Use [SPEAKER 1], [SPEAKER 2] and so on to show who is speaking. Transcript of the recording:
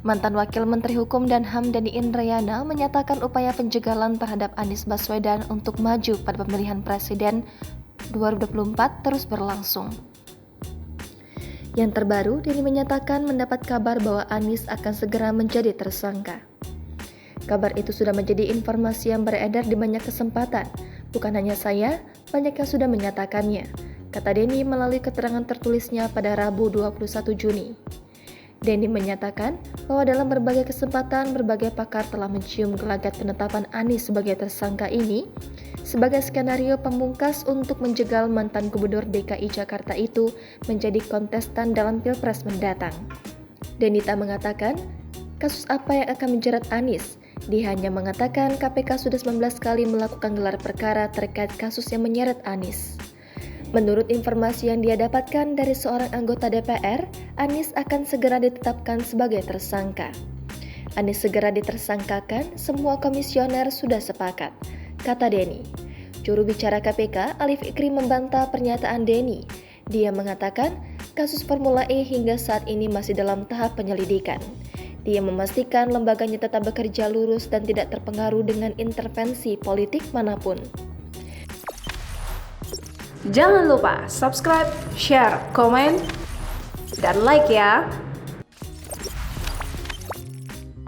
[SPEAKER 1] Mantan Wakil Menteri Hukum dan HAM Denny Indrayana menyatakan upaya penjegalan terhadap Anies Baswedan untuk maju pada pemilihan presiden 2024 terus berlangsung. Yang terbaru, Denny menyatakan mendapat kabar bahwa Anies akan segera menjadi tersangka. Kabar itu sudah menjadi informasi yang beredar di banyak kesempatan. Bukan hanya saya, banyak yang sudah menyatakannya, kata Denny melalui keterangan tertulisnya pada Rabu 21 Juni. Denny menyatakan bahwa dalam berbagai kesempatan berbagai pakar telah mencium gelagat penetapan Anies sebagai tersangka ini sebagai skenario pemungkas untuk menjegal mantan Gubernur DKI Jakarta itu menjadi kontestan dalam Pilpres mendatang. Denny tak mengatakan kasus apa yang akan menjerat Anies. Dia hanya mengatakan KPK sudah 19 kali melakukan gelar perkara terkait kasus yang menyeret Anies. Menurut informasi yang dia dapatkan dari seorang anggota DPR, Anies akan segera ditetapkan sebagai tersangka. Anies segera ditersangkakan, semua komisioner sudah sepakat, kata Denny. Juru bicara KPK, Alif Fikri membantah pernyataan Denny. Dia mengatakan kasus Formula E hingga saat ini masih dalam tahap penyelidikan. Dia memastikan lembaganya tetap bekerja lurus dan tidak terpengaruh dengan intervensi politik manapun.
[SPEAKER 2] Jangan lupa subscribe, share, komen, dan like ya!